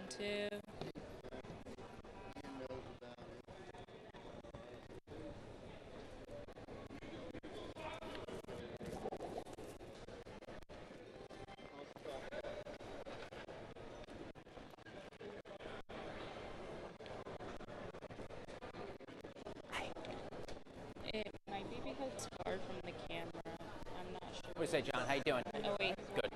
too. It might be because it's far from the camera. I'm not sure. What do you say, John? How you doing? Oh, wait. Good.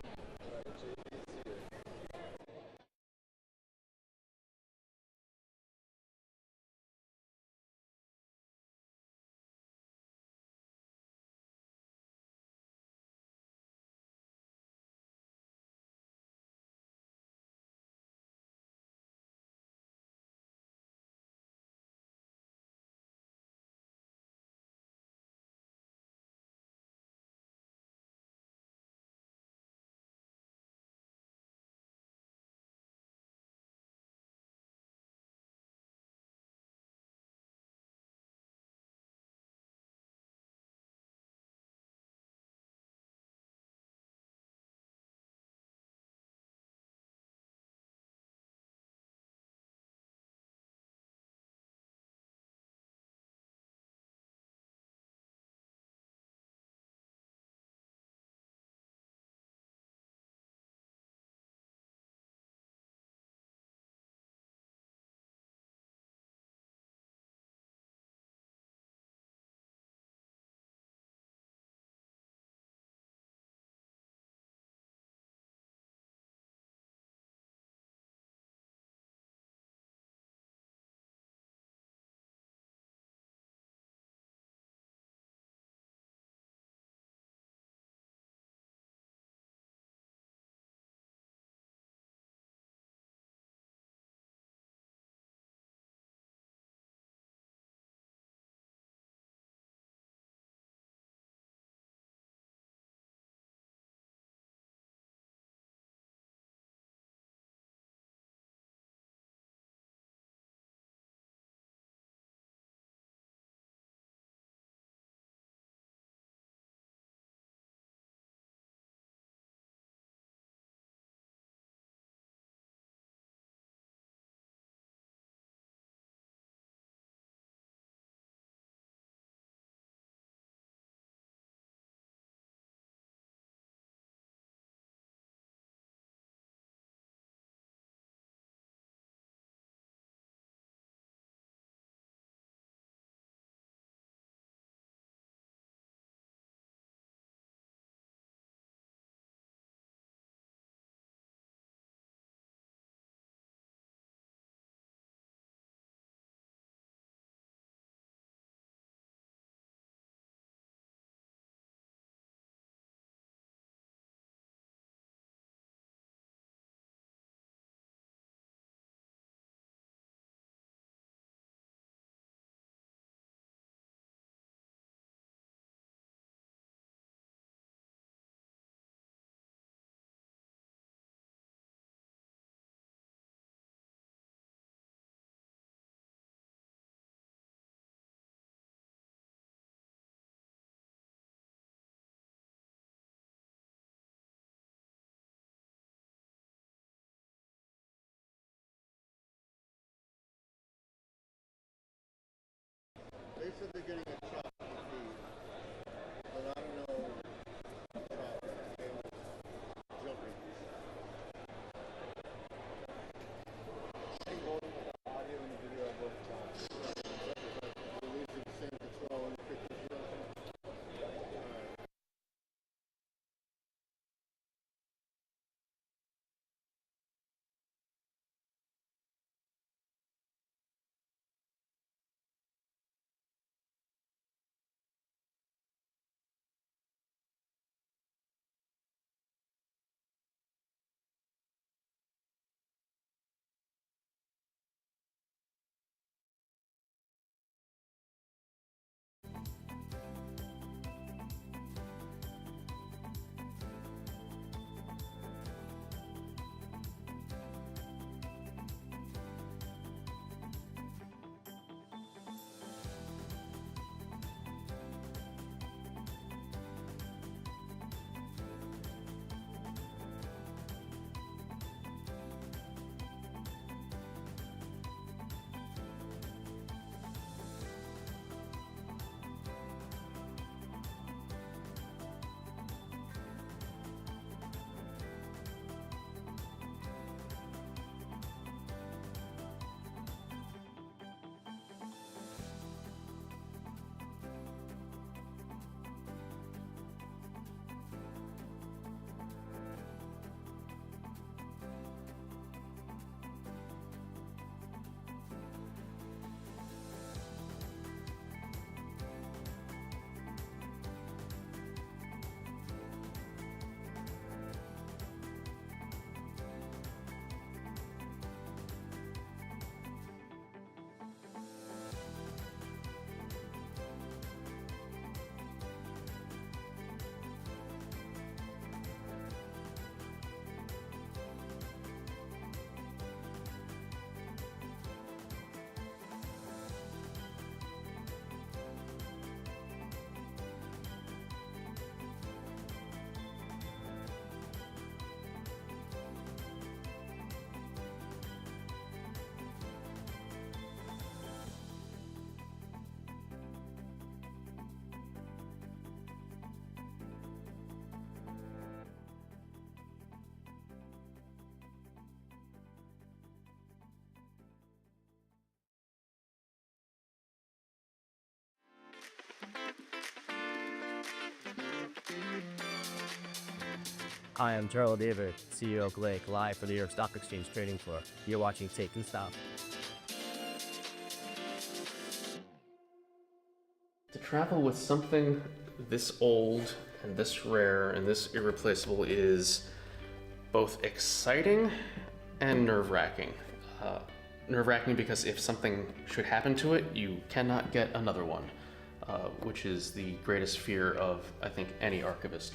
Hi, I'm Gerald David, CEO of Lake, live for the New York Stock Exchange trading floor. You're watching Take and Stop. To travel with something this old and this rare and this irreplaceable is both exciting and nerve-wracking. Nerve-wracking because if something should happen to it, you cannot get another one, which is the greatest fear of, I think, any archivist.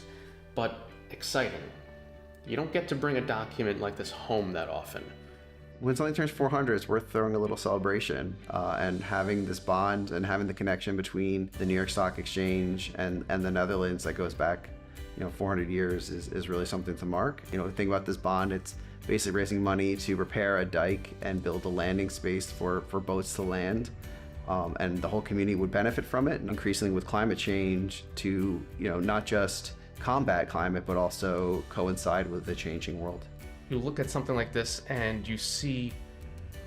But exciting. You don't get to bring a document like this home that often. When something turns 400, it's worth throwing a little celebration, and having this bond and having the connection between the New York Stock Exchange and the Netherlands that goes back, 400 years is really something to mark. Think about this bond. It's basically raising money to repair a dike and build a landing space for boats to land. And the whole community would benefit from it, and increasingly with climate change to, not just combat climate, but also coincide with the changing world. You look at something like this and you see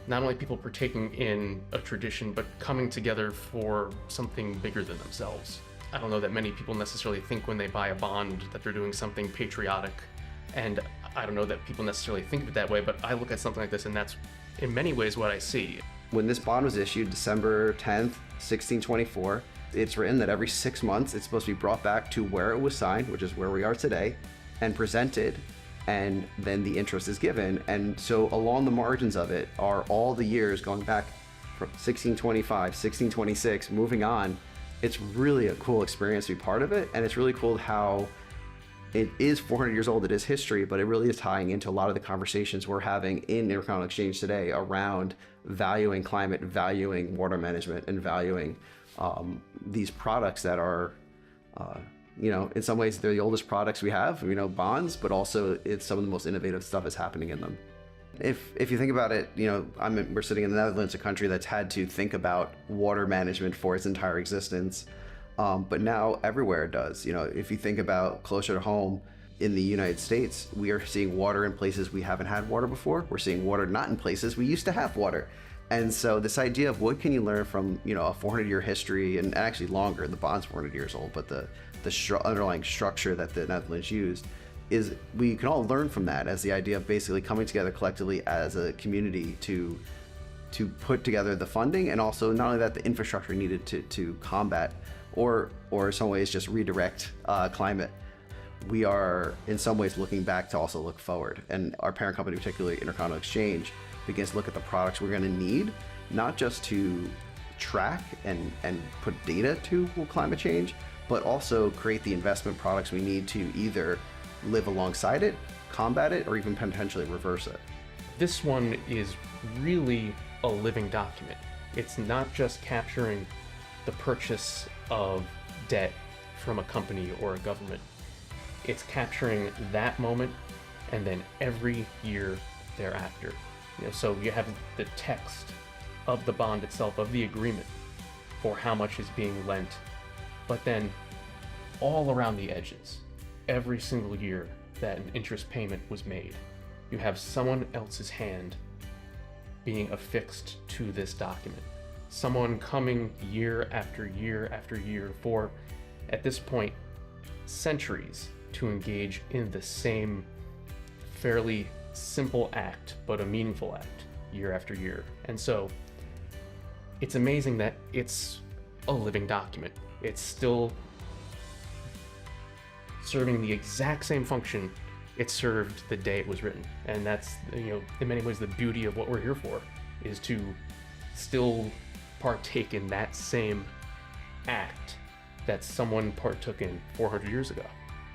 not only people partaking in a tradition, but coming together for something bigger than themselves. I don't know that many people necessarily think when they buy a bond that they're doing something patriotic, and I don't know that people necessarily think of it that way, but I look at something like this and that's in many ways what I see. When this bond was issued December 10th, 1624, it's written that every 6 months it's supposed to be brought back to where it was signed, which is where we are today, and presented, and then the interest is given. And so along the margins of it are all the years going back from 1625, 1626, moving on. It's really a cool experience to be part of it, and it's really cool how it is 400 years old. It is history, but it really is tying into a lot of the conversations we're having in Intercontinental Exchange today around valuing climate, valuing water management, and valuing these products that are, in some ways they're the oldest products we have, bonds, but also it's some of the most innovative stuff is happening in them. If you think about it, we're sitting in the Netherlands, a country that's had to think about water management for its entire existence. But now everywhere it does. If you think about closer to home in the United States, we are seeing water in places we haven't had water before. We're seeing water not in places we used to have water. And so this idea of what can you learn from, a 400-year history, and actually longer, the bond's 400 years old, but the underlying structure that the Netherlands used, is we can all learn from that as the idea of basically coming together collectively as a community to put together the funding, and also not only that, the infrastructure needed to combat or in some ways just redirect climate. We are in some ways looking back to also look forward, and our parent company, particularly Intercontinental Exchange, begins to look at the products we're going to need, not just to track and put data to climate change, but also create the investment products we need to either live alongside it, combat it, or even potentially reverse it. This one is really a living document. It's not just capturing the purchase of debt from a company or a government. It's capturing that moment and then every year thereafter. So you have the text of the bond itself, of the agreement for how much is being lent, but then all around the edges, every single year that an interest payment was made, you have someone else's hand being affixed to this document. Someone coming year after year after year for, at this point, centuries to engage in the same fairly simple act, but a meaningful act year after year. And so it's amazing that it's a living document. It's still serving the exact same function it served the day it was written. And that's, in many ways the beauty of what we're here for, is to still partake in that same act that someone partook in 400 years ago.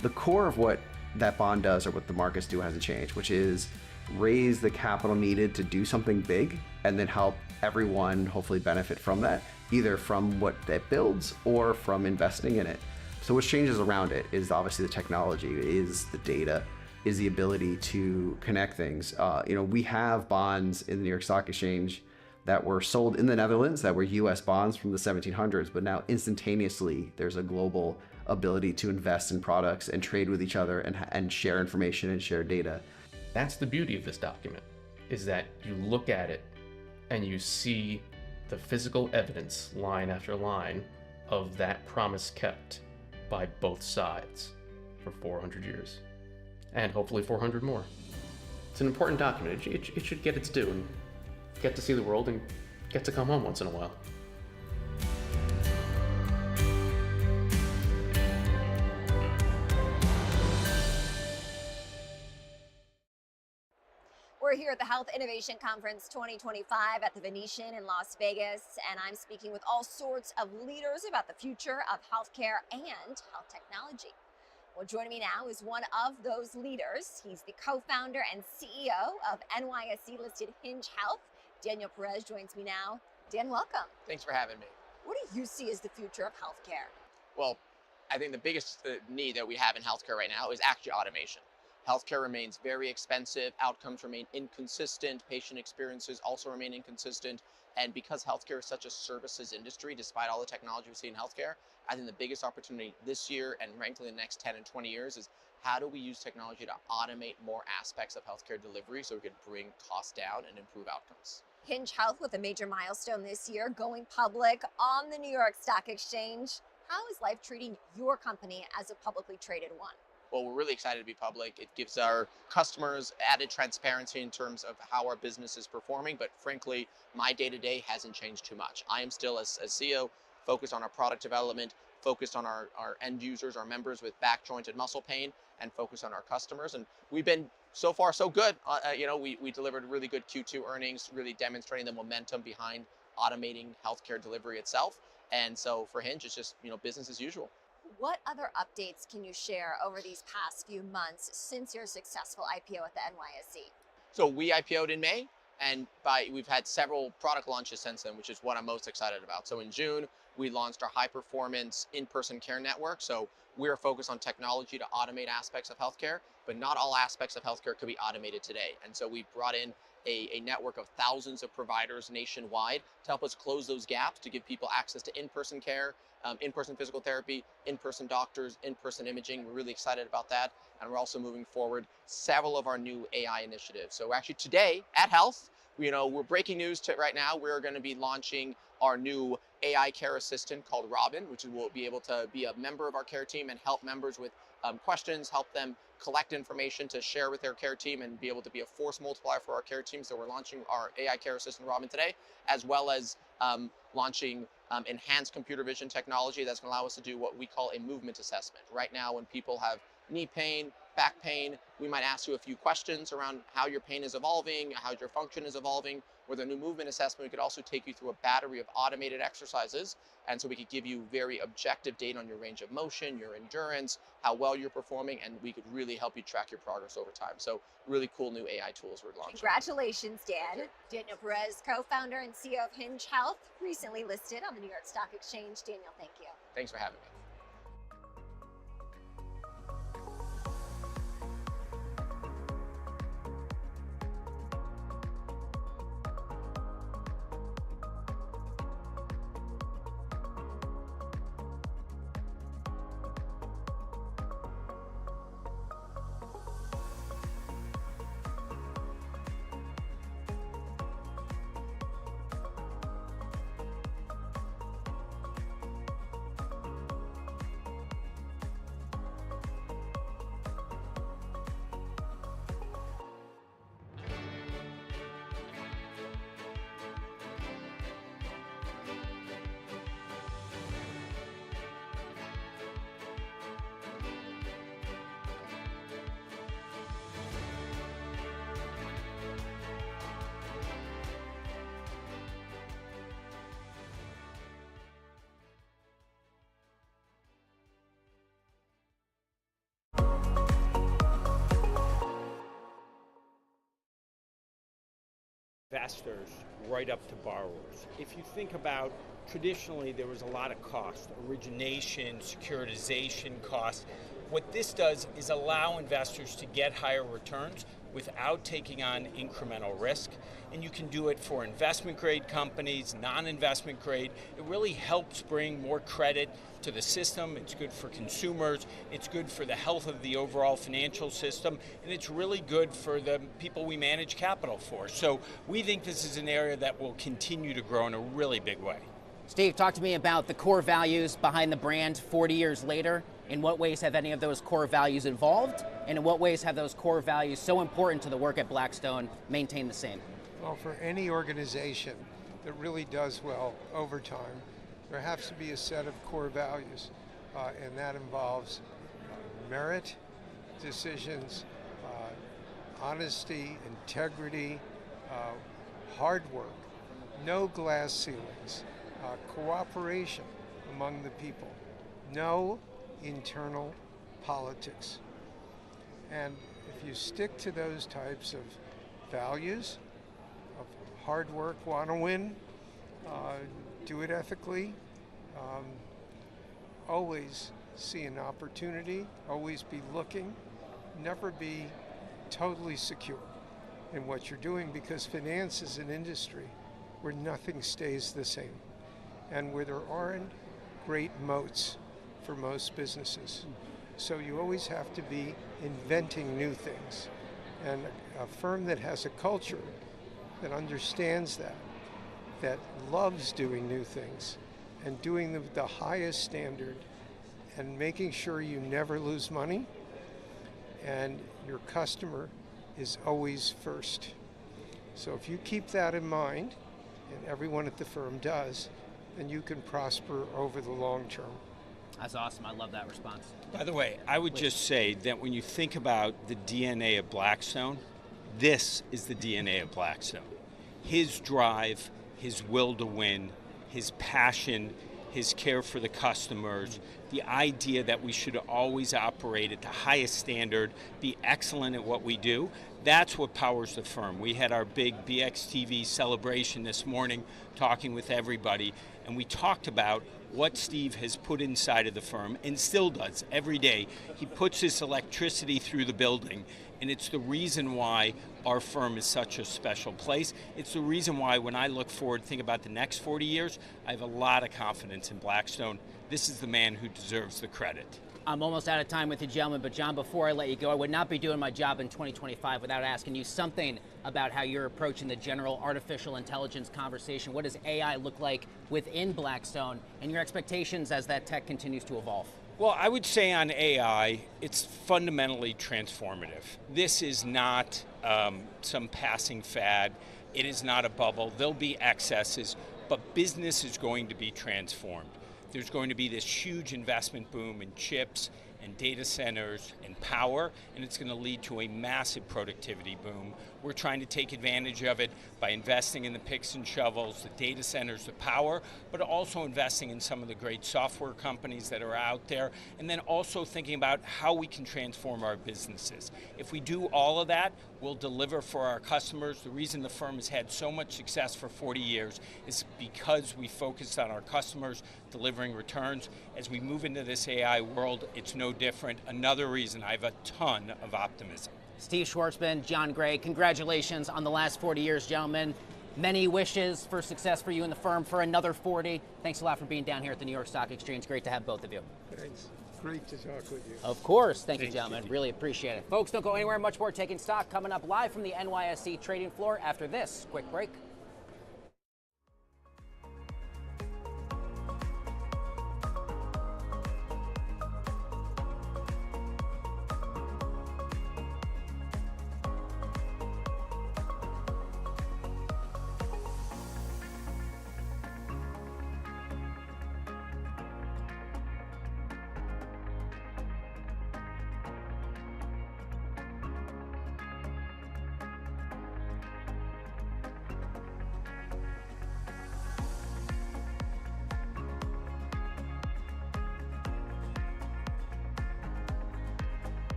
The core of what that bond does, or what the markets do, hasn't changed, which is raise the capital needed to do something big and then help everyone hopefully benefit from that, either from what it builds or from investing in it. So what changes around it is obviously the technology, is the data, is the ability to connect things. We have bonds in the New York Stock Exchange that were sold in the Netherlands that were US bonds from the 1700s, but now instantaneously there's a global ability to invest in products and trade with each other and share information and share data. That's the beauty of this document, is that you look at it and you see the physical evidence, line after line, of that promise kept by both sides for 400 years. and hopefully 400 more. It's an important document. It should get its due and get to see the world and get to come home once in a while. We're here at the Health Innovation Conference 2025 at the Venetian in Las Vegas, and I'm speaking with all sorts of leaders about the future of healthcare and health technology. Well, joining me now is one of those leaders. He's the co-founder and CEO of NYSE-listed Hinge Health. Daniel Perez joins me now. Dan, welcome. Thanks for having me. What do you see as the future of healthcare? Well, I think the biggest need that we have in healthcare right now is actually automation. Healthcare remains very expensive, outcomes remain inconsistent, patient experiences also remain inconsistent, and because healthcare is such a services industry, despite all the technology we see in healthcare, I think the biggest opportunity this year and frankly the next 10 and 20 years is how do we use technology to automate more aspects of healthcare delivery so we can bring costs down and improve outcomes. Hinge Health with a major milestone this year, going public on the New York Stock Exchange. How is life treating your company as a publicly traded one? Well, we're really excited to be public. It gives our customers added transparency in terms of how our business is performing, but frankly, my day-to-day hasn't changed too much. I am still, as CEO, focused on our product development, focused on our end users, our members with back, joint, and muscle pain, and focused on our customers. And we've been so far so good. We delivered really good Q2 earnings, really demonstrating the momentum behind automating healthcare delivery itself. And so for Hinge, it's just business as usual. What other updates can you share over these past few months since your successful IPO at the NYSE? So we IPO'd in May, and we've had several product launches since then, which is what I'm most excited about. So in June, we launched our high-performance in-person care network. So we're focused on technology to automate aspects of healthcare, but not all aspects of healthcare could be automated today. And so we brought in a network of thousands of providers nationwide to help us close those gaps, to give people access to in-person care, in-person physical therapy, in-person doctors, in-person imaging. We're really excited about that. And we're also moving forward several of our new AI initiatives. So actually today at Health, we're breaking news right now. We're going to be launching our new AI care assistant called Robin, which will be able to be a member of our care team and help members with questions, help them collect information to share with their care team and be able to be a force multiplier for our care team. So we're launching our AI care assistant Robin today, as well as launching enhanced computer vision technology that's going to allow us to do what we call a movement assessment. Right now, when people have knee pain, back pain, we might ask you a few questions around how your pain is evolving, how your function is evolving. With a new movement assessment, we could also take you through a battery of automated exercises. And so we could give you very objective data on your range of motion, your endurance, how well you're performing, and we could really help you track your progress over time. So really cool new AI tools we're launching. Congratulations, Dan. Daniel Perez, co-founder and CEO of Hinge Health, recently listed on the New York Stock Exchange. Daniel, thank you. Thanks for having me. Investors right up to borrowers. If you think about, traditionally there was a lot of cost, origination, securitization costs. What this does is allow investors to get higher returns without taking on incremental risk. And you can do it for investment grade companies, non-investment grade. It really helps bring more credit to the system. It's good for consumers. It's good for the health of the overall financial system. And it's really good for the people we manage capital for. So we think this is an area that will continue to grow in a really big way. Steve, talk to me about the core values behind the brand 40 years later. In what ways have any of those core values evolved? And in what ways have those core values, so important to the work at Blackstone, maintained the same? Well, for any organization that really does well over time, there has to be a set of core values, and that involves merit, decisions, honesty, integrity, hard work, no glass ceilings, cooperation among the people, no internal politics. And if you stick to those types of values, of hard work, want to win, do it ethically, always see an opportunity, always be looking, never be totally secure in what you're doing, because finance is an industry where nothing stays the same and where there aren't great moats for most businesses. So you always have to be inventing new things. And a firm that has a culture that understands that loves doing new things and doing them with the highest standard and making sure you never lose money and your customer is always first. So if you keep that in mind, and everyone at the firm does, then you can prosper over the long term. That's awesome. I love that response. By the way, I would just say that when you think about the DNA of Blackstone, this is the DNA of Blackstone. His drive, his will to win, his passion, his care for the customers, the idea that we should always operate at the highest standard, be excellent at what we do, that's what powers the firm. We had our big BXTV celebration this morning, talking with everybody, and we talked about what Steve has put inside of the firm and still does every day. He puts this electricity through the building, and it's the reason why our firm is such a special place. It's the reason why when I look forward, think about the next 40 years, I have a lot of confidence in Blackstone. This is the man who deserves the credit. I'm almost out of time with you, gentlemen, but John, before I let you go, I would not be doing my job in 2025 without asking you something about how you're approaching the general artificial intelligence conversation. What does AI look like within Blackstone, and your expectations as that tech continues to evolve? Well, I would say on AI, it's fundamentally transformative. This is not some passing fad. It is not a bubble. There'll be excesses, but business is going to be transformed. There's going to be this huge investment boom in chips and data centers and power, and it's going to lead to a massive productivity boom. We're trying to take advantage of it by investing in the picks and shovels, the data centers, the power, but also investing in some of the great software companies that are out there, and then also thinking about how we can transform our businesses. If we do all of that, we'll deliver for our customers. The reason the firm has had so much success for 40 years is because we focused on our customers delivering returns. As we move into this AI world, it's no different. Another reason I have a ton of optimism. Steve Schwartzman, John Gray, congratulations on the last 40 years, gentlemen. Many wishes for success for you and the firm for another 40. Thanks a lot for being down here at the New York Stock Exchange. Great to have both of you. Thanks. Great to talk with you. Of course. Thank you, gentlemen. Really appreciate it. Folks, don't go anywhere. Much more Taking Stock coming up live from the NYSE trading floor after this quick break.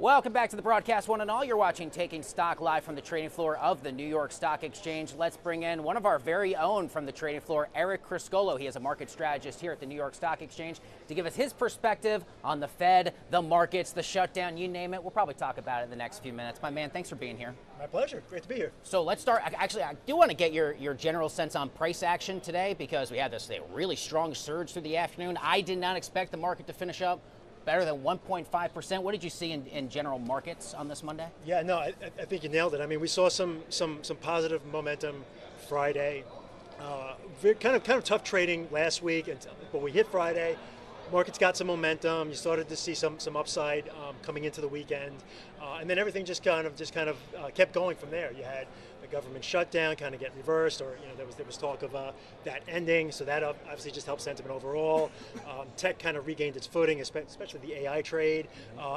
Welcome back to the broadcast, one and all. You're watching Taking Stock live from the trading floor of the New York Stock Exchange. Let's bring in one of our very own from the trading floor, Eric Criscolo. He is a market strategist here at the New York Stock Exchange to give us his perspective on the Fed, the markets, the shutdown, you name it. We'll probably talk about it in the next few minutes. My man, thanks for being here. My pleasure. Great to be here. So let's start. Actually, I do want to get your general sense on price action today because we had this really strong surge through the afternoon. I did not expect the market to finish up better than 1.5%. What did you see in general markets on this Monday? Yeah, no, I think you nailed it. I mean, we saw some positive momentum Friday. Kind of tough trading last week, but we hit Friday. Markets got some momentum. You started to see some upside coming into the weekend, and then everything just kind of kept going from there. You had the government shutdown kind of get reversed, or there was talk of that ending, so that obviously just helped sentiment overall. Tech kind of regained its footing, especially the AI trade,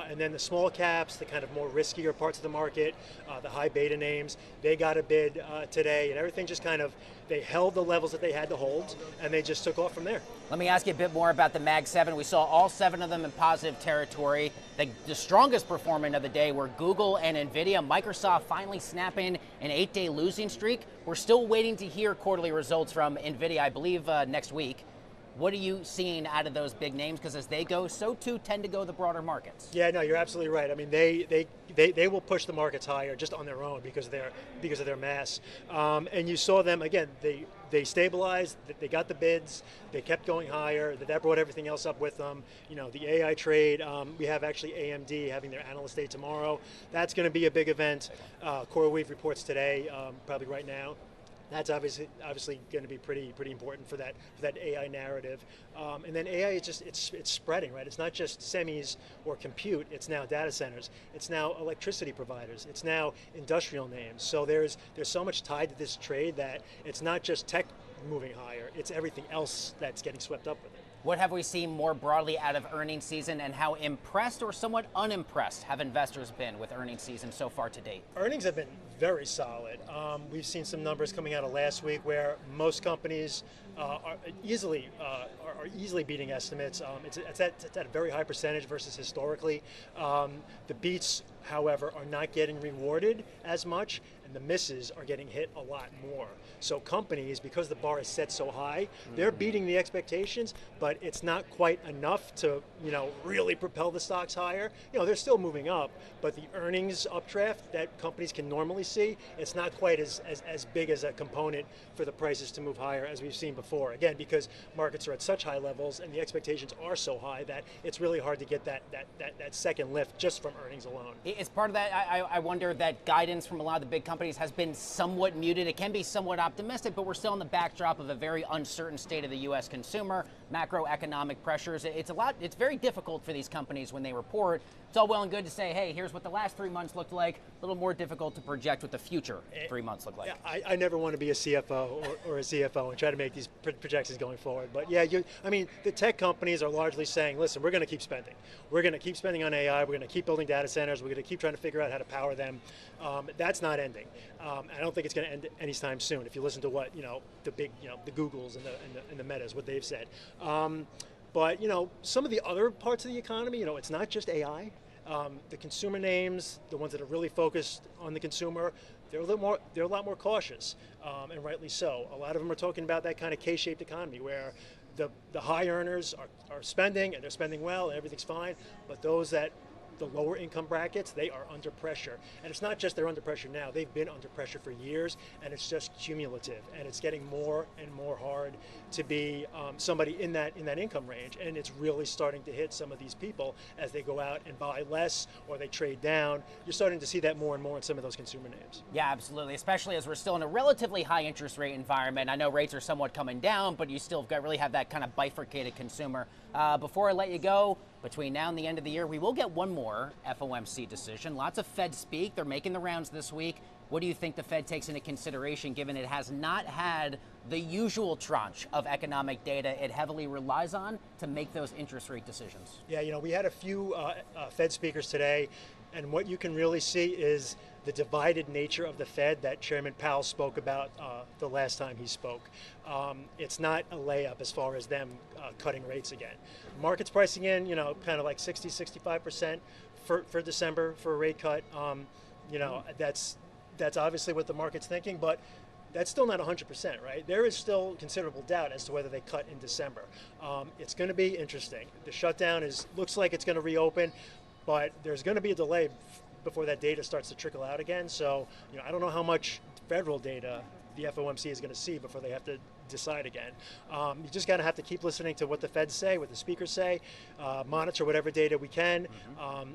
and then the small caps, the kind of more riskier parts of the market, the high beta names, they got a bid today, and everything just they held the levels that they had to hold, and they just took off from there. Let me ask you a bit more about the Mag 7. We saw all 7 of them in positive territory. The strongest performing of the day were Google and NVIDIA. Microsoft finally snapping an 8-day losing streak. We're still waiting to hear quarterly results from NVIDIA, I believe, next week. What are you seeing out of those big names? Because as they go, so too tend to go the broader markets. Yeah, no, you're absolutely right. I mean, they will push the markets higher just on their own because of their mass. And you saw them again. They stabilized. They got the bids. They kept going higher. That brought everything else up with them. The AI trade. We have actually AMD having their analyst day tomorrow. That's going to be a big event. CoreWeave reports today, probably right now. That's obviously going to be pretty important for that AI narrative, and then AI is just it's spreading, right? It's not just semis or compute. It's now data centers. It's now electricity providers. It's now industrial names. So there's so much tied to this trade that it's not just tech moving higher. It's everything else that's getting swept up with it. What have we seen more broadly out of earnings season, and how impressed or somewhat unimpressed have investors been with earnings season so far to date? Earnings have been very solid. We've seen some numbers coming out of last week where most companies are easily beating estimates. It's at a very high percentage versus historically. The beats, however, are not getting rewarded as much, and the misses are getting hit a lot more. So companies, because the bar is set so high, they're beating the expectations, but it's not quite enough to really propel the stocks higher. They're still moving up, but the earnings updraft that companies can normally see, it's not quite as big as a component for the prices to move higher as we've seen before. Again, because markets are at such high levels and the expectations are so high that it's really hard to get that second lift just from earnings alone. As part of that, I wonder that guidance from a lot of the big companies has been somewhat muted. It can be somewhat optimistic, but we're still in the backdrop of a very uncertain state of the U.S. consumer, macroeconomic pressures. It's very difficult for these companies when they report. It's all well and good to say, hey, here's what the last 3 months looked like. A little more difficult to project what the future 3 months look like. Yeah, I never want to be a CFO or a CFO and try to make these projections going forward. But yeah, the tech companies are largely saying, listen, we're going to keep spending. We're going to keep spending on AI. We're going to keep building data centers. We're going to keep trying to figure out how to power them. That's not ending. I don't think it's going to end anytime soon. If you listen to what the big the Googles and the Metas, what they've said. But some of the other parts of the economy, it's not just AI. The consumer names, the ones that are really focused on the consumer, they're a lot more cautious, and rightly so. A lot of them are talking about that kind of K-shaped economy where the high earners are spending, and they're spending well, and everything's fine, but those that the lower income brackets, they are under pressure. And it's not just they're under pressure now, they've been under pressure for years, and it's just cumulative. And it's getting more and more hard to be somebody in that income range. And it's really starting to hit some of these people as they go out and buy less or they trade down. You're starting to see that more and more in some of those consumer names. Yeah, absolutely, especially as we're still in a relatively high interest rate environment. I know rates are somewhat coming down, but you still really have that kind of bifurcated consumer. Before I let you go, between now and the end of the year, we will get one more FOMC decision. Lots of Fed speak. They're making the rounds this week. What do you think the Fed takes into consideration, given it has not had the usual tranche of economic data it heavily relies on to make those interest rate decisions? Yeah, we had a few Fed speakers today, and what you can really see is the divided nature of the Fed that Chairman Powell spoke about the last time he spoke. It's not a layup as far as them cutting rates again. Market's pricing in, kind of like 60, 65% for December for a rate cut. That's obviously what the market's thinking, but that's still not 100%, right? There is still considerable doubt as to whether they cut in December. It's going to be interesting. The shutdown looks like it's going to reopen, but there's going to be a delay before that data starts to trickle out again. So, I don't know how much federal data the FOMC is going to see before they have to decide again. You just got to have to keep listening to what the Feds say, what the speakers say, monitor whatever data we can,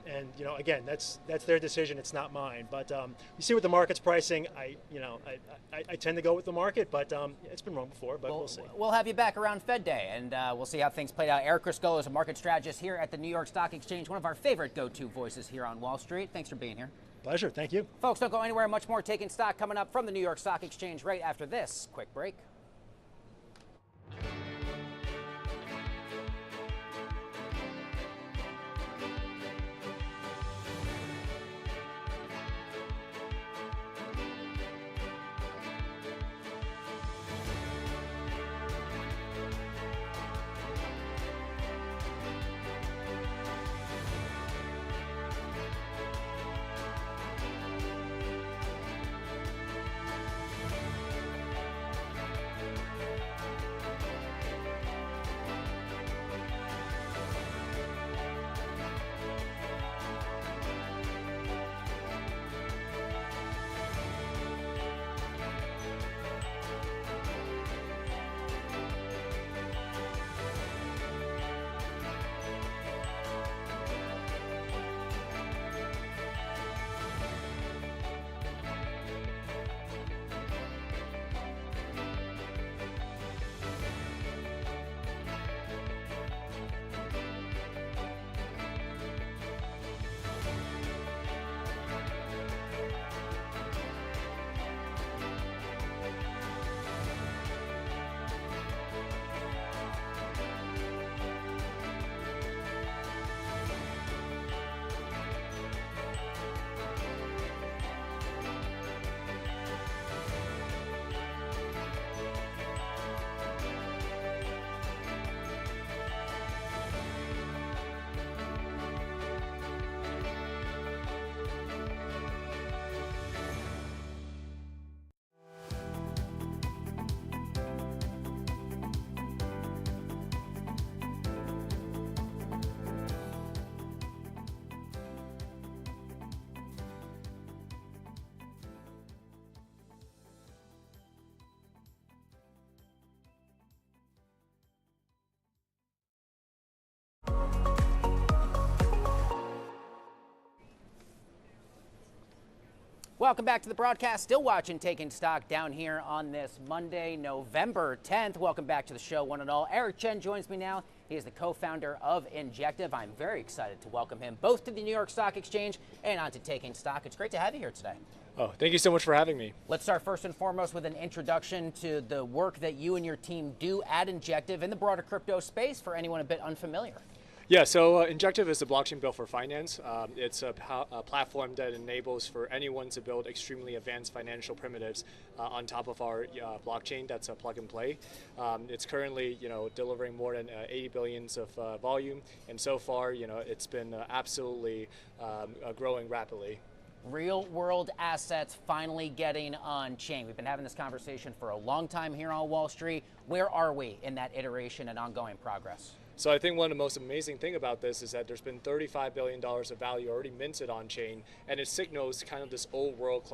and again, that's their decision. It's not mine. But you see what the market's pricing. I tend to go with the market, but it's been wrong before. But we'll see. We'll have you back around Fed Day, and we'll see how things play out. Eric Crisco is a market strategist here at the New York Stock Exchange, one of our favorite go-to voices here on Wall Street. Thanks for being here. Pleasure. Thank you. Folks, don't go anywhere. Much more Taking Stock coming up from the New York Stock Exchange right after this quick break. Welcome back to the broadcast. Still watching Taking Stock down here on this Monday, November 10th. Welcome back to the show, one and all. Eric Chen joins me now. He is the co-founder of Injective. I'm very excited to welcome him both to the New York Stock Exchange and onto Taking Stock. It's great to have you here today. Oh, thank you so much for having me. Let's start first and foremost with an introduction to the work that you and your team do at Injective in the broader crypto space for anyone a bit unfamiliar. Yeah, so Injective is a blockchain built for finance. It's a platform that enables for anyone to build extremely advanced financial primitives on top of our blockchain. That's a plug and play. It's currently, delivering more than 80 billions of volume, and so far, it's been absolutely growing rapidly. Real world assets finally getting on chain. We've been having this conversation for a long time here on Wall Street. Where are we in that iteration and ongoing progress? So I think one of the most amazing thing about this is that there's been $35 billion of value already minted on chain, and it signals kind of this old world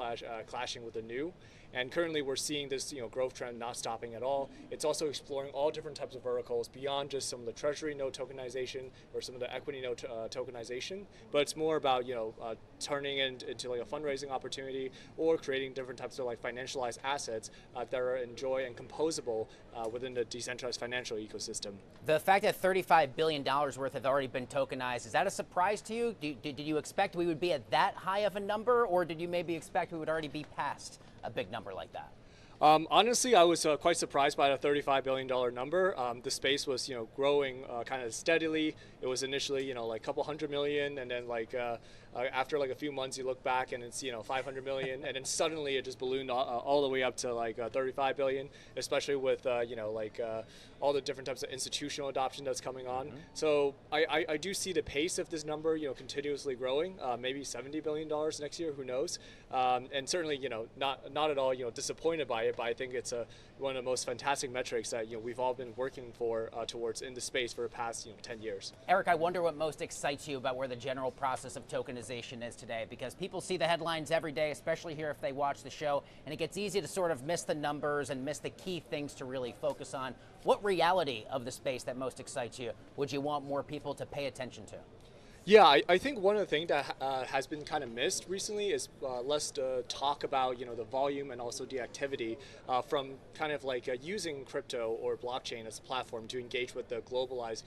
clashing with the new. And currently we're seeing this growth trend not stopping at all. It's also exploring all different types of verticals beyond just some of the treasury note tokenization or some of the equity note tokenization, but it's more about turning it into like a fundraising opportunity or creating different types of like financialized assets that are enjoy and composable within the decentralized financial ecosystem. The fact that $35 billion worth have already been tokenized, is that a surprise to you? Did you expect we would be at that high of a number, or did you maybe expect we would already be past a big number like that? Honestly, I was quite surprised by the $35 billion number. The space was, growing kind of steadily. It was initially, like a couple hundred million, and then like After like a few months, you look back and it's 500 million, and then suddenly it just ballooned all the way up to like 35 billion, especially with all the different types of institutional adoption that's coming on. So I do see the pace of this number continuously growing, maybe $70 billion next year, who knows? And certainly not at all disappointed by it, but I think it's one of the most fantastic metrics that we've all been working for towards in the space for the past 10 years. Eric, I wonder what most excites you about where the general process of tokenization is today, because people see the headlines every day, especially here if they watch the show, and it gets easy to sort of miss the numbers and miss the key things to really focus on. What reality of the space that most excites you would you want more people to pay attention to? Yeah, I think one of the things that has been kind of missed recently is less talk about the volume and also the activity from kind of like using crypto or blockchain as a platform to engage with the globalized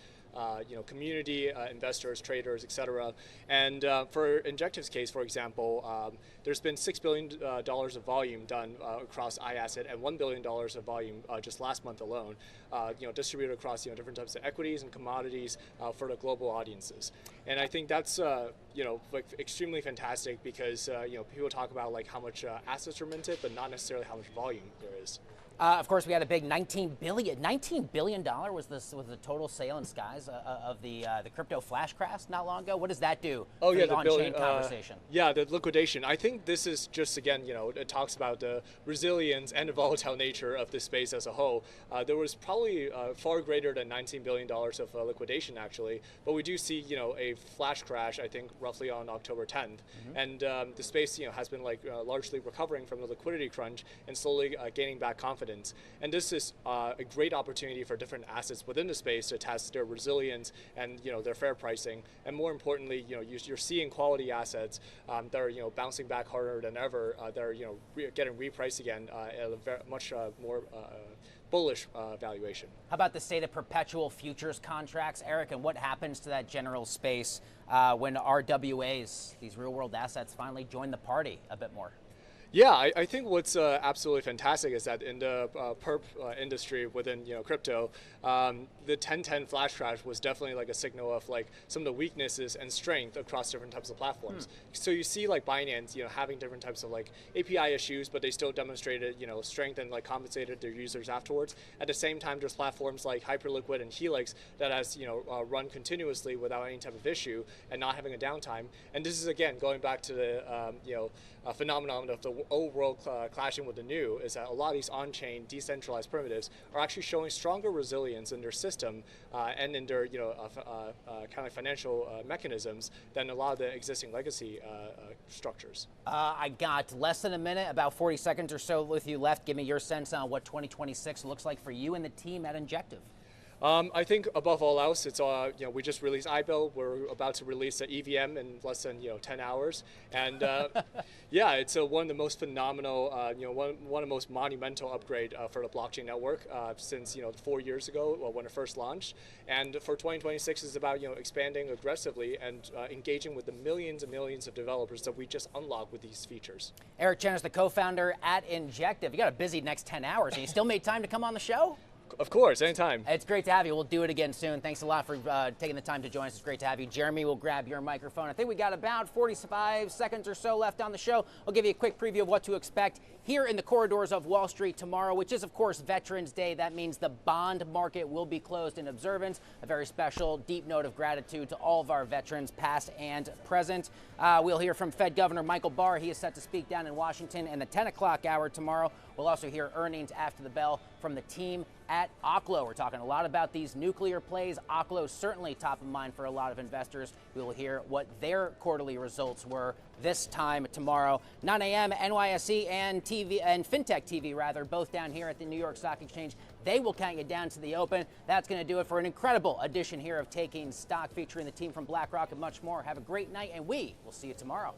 community, investors, traders, etc. And for Injective's case, for example, there's been $6 billion of volume done across iAsset and $1 billion of volume just last month alone, distributed across different types of equities and commodities for the global audiences. And I think that's like extremely fantastic because people talk about like how much assets are minted, but not necessarily how much volume there is. Of course, we had a big $19 billion was the total sale in skies of the crypto flash crash not long ago. What does that do for the on-chain conversation? Yeah, the liquidation. I think this is just, again, it talks about the resilience and the volatile nature of this space as a whole. There was probably far greater than $19 billion of liquidation, actually, but we do see, a flash crash, I think, roughly on October 10th. And the space, has been largely recovering from the liquidity crunch and slowly gaining back confidence. And this is a great opportunity for different assets within the space to test their resilience and their fair pricing. And more importantly, you're seeing quality assets that are bouncing back harder than ever. That are getting repriced again at a very, much more bullish valuation. How about the state of perpetual futures contracts, Eric, and what happens to that general space when RWAs, these real-world assets, finally join the party a bit more? Yeah, I think what's absolutely fantastic is that in the perp industry within crypto, the 1010 flash crash was definitely like a signal of like some of the weaknesses and strength across different types of platforms. So you see like Binance, having different types of like API issues, but they still demonstrated strength and like compensated their users afterwards. At the same time, there's platforms like Hyperliquid and Helix that has run continuously without any type of issue and not having a downtime. And this is again going back to the phenomenon of the old world clashing with the new, is that a lot of these on-chain decentralized primitives are actually showing stronger resilience in their system and in their kind of financial mechanisms than a lot of the existing legacy structures. I got less than a minute, about 40 seconds or so with you left. Give me your sense on what 2026 looks like for you and the team at Injective. I think above all else, it's we just released iBill. We're about to release the EVM in less than 10 hours, and yeah, it's one of the most phenomenal, one of the most monumental upgrade for the blockchain network since 4 years ago when it first launched. And for 2026 is about expanding aggressively and engaging with the millions and millions of developers that we just unlocked with these features. Eric Chen is the co-founder at Injective. You got a busy next 10 hours, and you still made time to come on the show? Of course, anytime. It's great to have you. We'll do it again soon. Thanks a lot for taking the time to join us. It's great to have you. Jeremy will grab your microphone. I think we got about 45 seconds or so left on the show. I'll give you a quick preview of what to expect here in the corridors of Wall Street tomorrow, which is, of course, Veterans Day. That means the bond market will be closed in observance. A very special, deep note of gratitude to all of our veterans, past and present. We'll hear from Fed Governor Michael Barr. He is set to speak down in Washington in the 10 o'clock hour tomorrow. We'll also hear earnings after the bell from the team at Oklo. We're talking a lot about these nuclear plays. Oklo certainly top of mind for a lot of investors. We will hear what their quarterly results were this time tomorrow. 9 a.m. NYSE and FinTech TV, both down here at the New York Stock Exchange. They will count you down to the open. That's going to do it for an incredible edition here of Taking Stock, featuring the team from BlackRock and much more. Have a great night, and we will see you tomorrow.